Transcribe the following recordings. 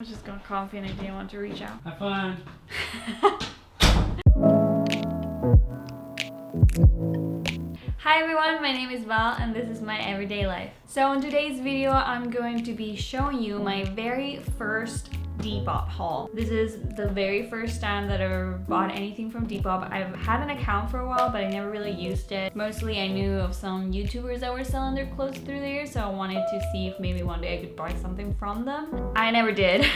I was just gonna coffee and I didn't want to reach out. Have fun. Hi everyone, my name is Val and this is my everyday life. So in today's video, I'm going to be showing you my very first Depop haul. This is the very first time that I ever bought anything from Depop. I've had an account for a while, but I never really used it. Mostly I knew of some YouTubers that were selling their clothes through there, so I wanted to see if maybe one day I could buy something from them. I never did.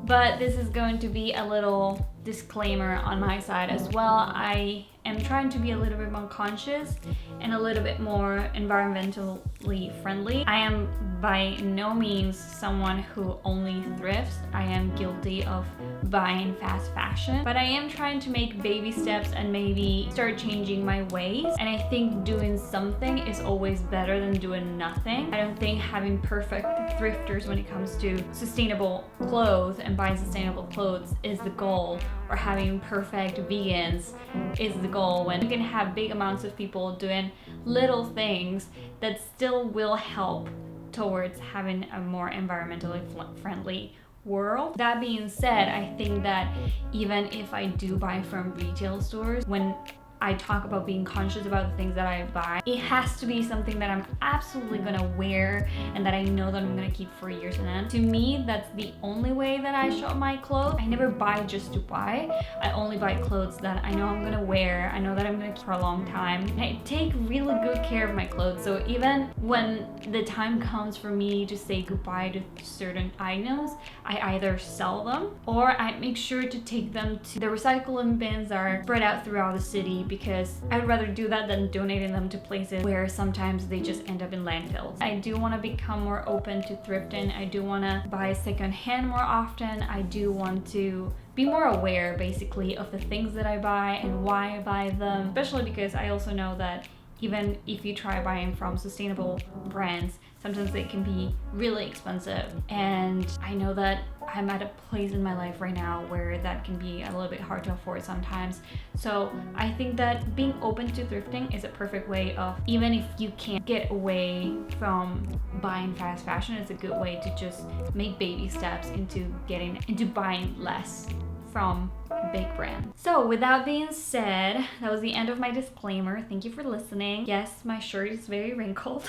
But this is going to be a little disclaimer on my side as well. I am trying to be a little bit more conscious and a little bit more environmentally friendly. I am by no means someone who only thrifts. I am guilty of buying fast fashion, but I am trying to make baby steps and maybe start changing my ways. And I think doing something is always better than doing nothing. I don't think having perfect thrifters when it comes to sustainable clothes and buying sustainable clothes is the goal, or having perfect vegans is the goal, when you can have big amounts of people doing little things that still will help towards having a more environmentally friendly world. That being said, I think that even if I do buy from retail stores, when I talk about being conscious about the things that I buy, it has to be something that I'm absolutely gonna wear and that I know that I'm gonna keep for years on end. To me, that's the only way that I shop my clothes. I never buy just to buy. I only buy clothes that I know I'm gonna wear, I know that I'm gonna keep for a long time. And I take really good care of my clothes, so even when the time comes for me to say goodbye to certain items, I either sell them or I make sure to take them to the recycling bins that are spread out throughout the city, because I'd rather do that than donating them to places where sometimes they just end up in landfills. I do want to become more open to thrifting. I do want to buy secondhand more often. I do want to be more aware basically of the things that I buy and why I buy them, especially because I also know that even if you try buying from sustainable brands, sometimes they can be really expensive. And I know that I'm at a place in my life right now where that can be a little bit hard to afford sometimes. So I think that being open to thrifting is a perfect way of, even if you can't get away from buying fast fashion, it's a good way to just make baby steps into buying less from big brands. So with that being said, that was the end of my disclaimer. Thank you for listening. Yes, my shirt is very wrinkled.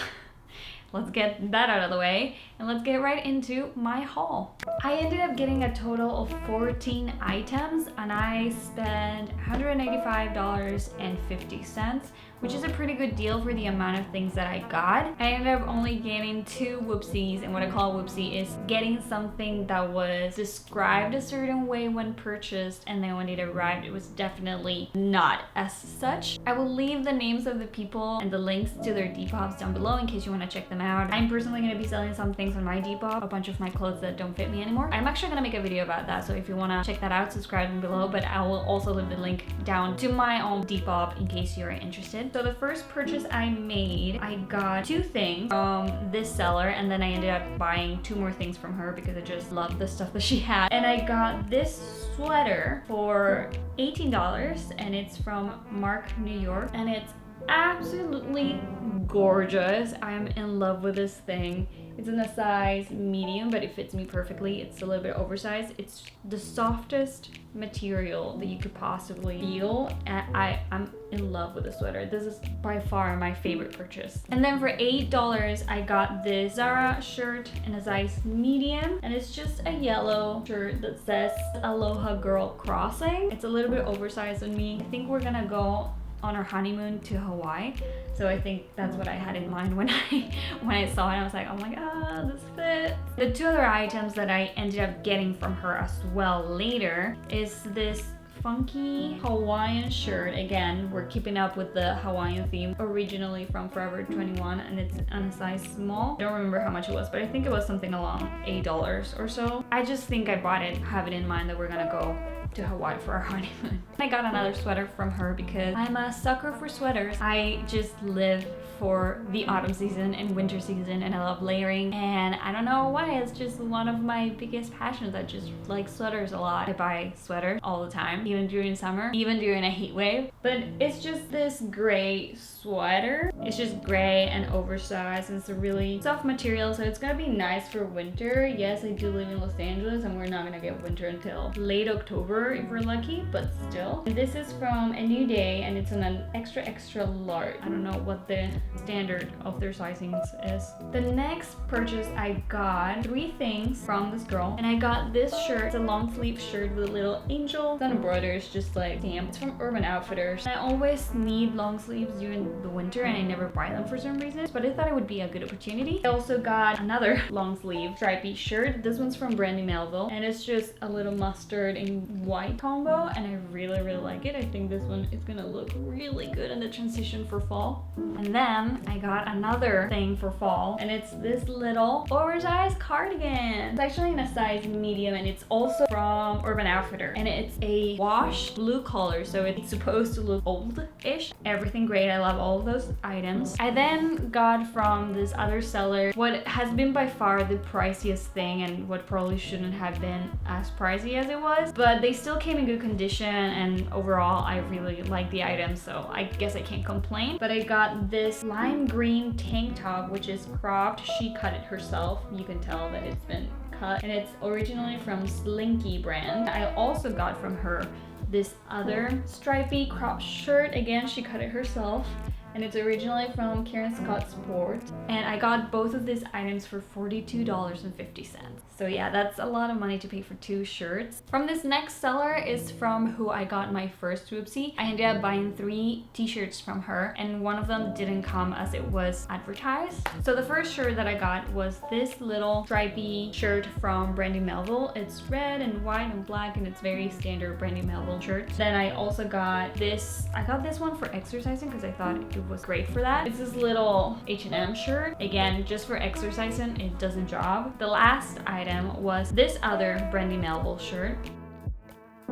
Let's get that out of the way and let's get right into my haul. I ended up getting a total of 14 items and I spent $185.50, which is a pretty good deal for the amount of things that I got. I ended up only getting 2 whoopsies, and what I call a whoopsie is getting something that was described a certain way when purchased, and then when it arrived, it was definitely not as such. I will leave the names of the people and the links to their Depops down below in case you want to check them out. I'm personally going to be selling some things on my Depop, a bunch of my clothes that don't fit me anymore. I'm actually going to make a video about that, so if you want to check that out, subscribe down below, but I will also leave the link down to my own Depop in case you're interested. So the first purchase I made, I got 2 things from this seller, and then I ended up buying 2 more things from her because I just loved the stuff that she had. And I got this sweater for $18 and it's from Embark, New York, and it's absolutely gorgeous. I am in love with this thing. It's in a size medium, but it fits me perfectly. It's a little bit oversized. It's the softest material that you could possibly feel, and I'm in love with the sweater. This is by far my favorite purchase. And then for $8, I got this Zara shirt in a size medium, and it's just a yellow shirt that says Aloha Girl Crossing. It's a little bit oversized on me. I think we're gonna go on our honeymoon to Hawaii, so I think that's what I had in mind when I saw it. I was like, oh my god, this fits. The 2 other items that I ended up getting from her as well later is this funky Hawaiian shirt. Again, we're keeping up with the Hawaiian theme, originally from Forever 21, and it's on a size small. I don't remember how much it was, but I think it was something along $8 or so. I just think I bought it, have it in mind that we're gonna go to Hawaii for our honeymoon. I got another sweater from her because I'm a sucker for sweaters. I just live for the autumn season and winter season, and I love layering, and I don't know why, it's just one of my biggest passions. I just like sweaters a lot. I buy sweaters all the time, even during summer, even during a heat wave. But it's just this gray sweater. It's just gray and oversized, and it's a really soft material, so it's gonna be nice for winter. Yes, I do live in Los Angeles and we're not gonna get winter until late October if we're lucky, but still. And this is from A New Day, and it's in an extra large. I don't know what the standard of their sizings is. The next purchase, I got 3 things from this girl, and I got this shirt. It's a long sleeve shirt with a little angel. It's not embroidered, it's just like stamped. It's from Urban Outfitters. I always need long sleeves during the winter and I never buy them for some reason, but I thought it would be a good opportunity. I also got another long sleeve stripy shirt. This one's from Brandy Melville, and it's just a little mustard and white combo, and I really like it. I think this one is gonna look really good in the transition for fall. And then I got another thing for fall, and it's this little oversized cardigan. It's actually in a size medium, and it's also from Urban Outfitters, and it's a wash blue color, so it's supposed to look old-ish. Everything great. I love all of those items. I then got from this other seller what has been by far the priciest thing, and what probably shouldn't have been as pricey as it was, but they still came in good condition, and overall I really like the items, so I guess I can't complain. But I got this lime green tank top, which is cropped. She cut it herself. You can tell that it's been cut, and it's originally from Slinky brand. I also got from her this other stripy crop shirt. Again, she cut it herself, and it's originally from Karen Scott Sport. And I got both of these items for $42.50. So yeah, that's a lot of money to pay for 2 shirts. From this next seller is from who I got my first swoopsie. I ended up buying 3 t-shirts from her, and one of them didn't come as it was advertised. So the first shirt that I got was this little stripy shirt from Brandy Melville. It's red and white and black, and it's very standard Brandy Melville shirt. Then I also got this. I got this one for exercising because I thought it was great for that. It's this little H&M shirt. Again, just for exercising, it does a job. The last item was this other Brandy Melville shirt,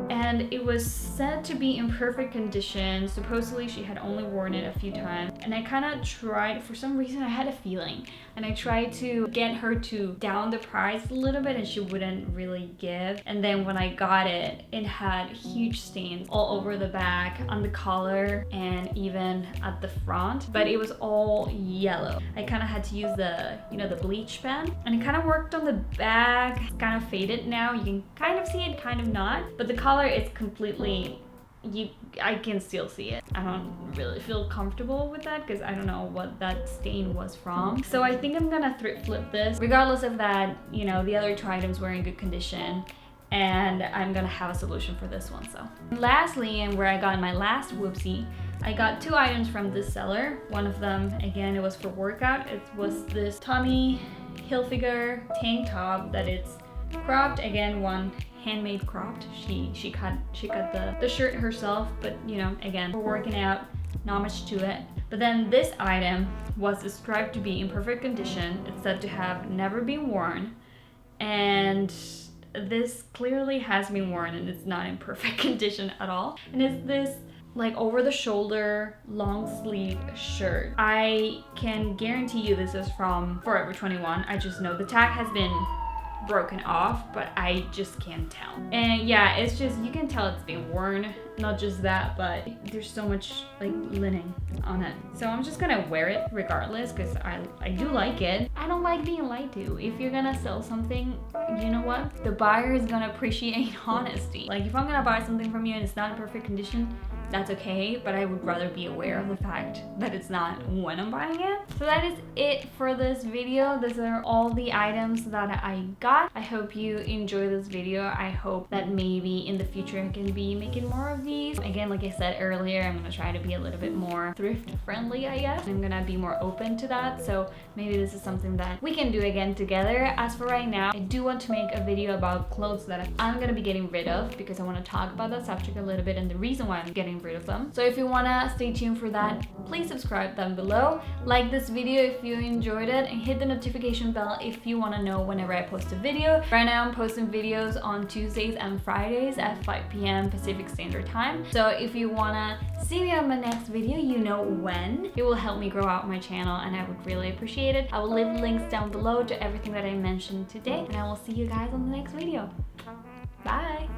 and it was said to be in perfect condition. Supposedly she had only worn it a few times, and I kind of tried, for some reason I had a feeling, and I tried to get her to down the price a little bit, and she wouldn't really give. And then when I got it, it had huge stains all over the back, on the collar, and even at the front, but it was all yellow. I kind of had to use the, you know, the bleach pen, and it kind of worked on the back. It's kind of faded now. You can kind of see it, kind of not, but the color is completely, I can still see it. I don't really feel comfortable with that because I don't know what that stain was from. So I think I'm gonna thrift flip this. Regardless of that, you know, the other 2 items were in good condition, and I'm gonna have a solution for this one. So lastly, and where I got my last whoopsie, I got 2 items from this seller. One of them, again, it was for workout. It was this Tommy Hilfiger tank top that it's cropped. Again, one handmade cropped. She cut the shirt herself, but you know, again, for working out, not much to it. But then this item was described to be in perfect condition. It's said to have never been worn, and this clearly has been worn, and it's not in perfect condition at all. And it's this like over the shoulder long sleeve shirt. I can guarantee you this is from Forever 21. I just know the tag has been broken off, but I just can't tell. And yeah, it's just, you can tell it's been worn. Not just that, but there's so much like linen on it. So I'm just gonna wear it regardless because I do like it. I don't like being lied to. If you're gonna sell something, you know what? The buyer is gonna appreciate honesty. Like if I'm gonna buy something from you and it's not in perfect condition, that's okay, but I would rather be aware of the fact that it's not when I'm buying it. So that is it for this video. These are all the items that I got. I hope you enjoy this video. I hope that maybe in the future I can be making more of these. Again, like I said earlier, I'm gonna try to be a little bit more thrift friendly, I guess. I'm gonna be more open to that, so maybe this is something that we can do again together. As for right now, I do want to make a video about clothes that I'm gonna be getting rid of because I want to talk about that subject a little bit and the reason why I'm getting rid of them. So if you wanna stay tuned for that, please subscribe down below. Like this video if you enjoyed it, and hit the notification bell if you wanna know whenever I post a video. Right now I'm posting videos on Tuesdays and Fridays at 5 p.m. Pacific Standard Time. So if you wanna see me on my next video, you know when. It will help me grow out my channel and I would really appreciate it. I will leave links down below to everything that I mentioned today, and I will see you guys on the next video. Bye!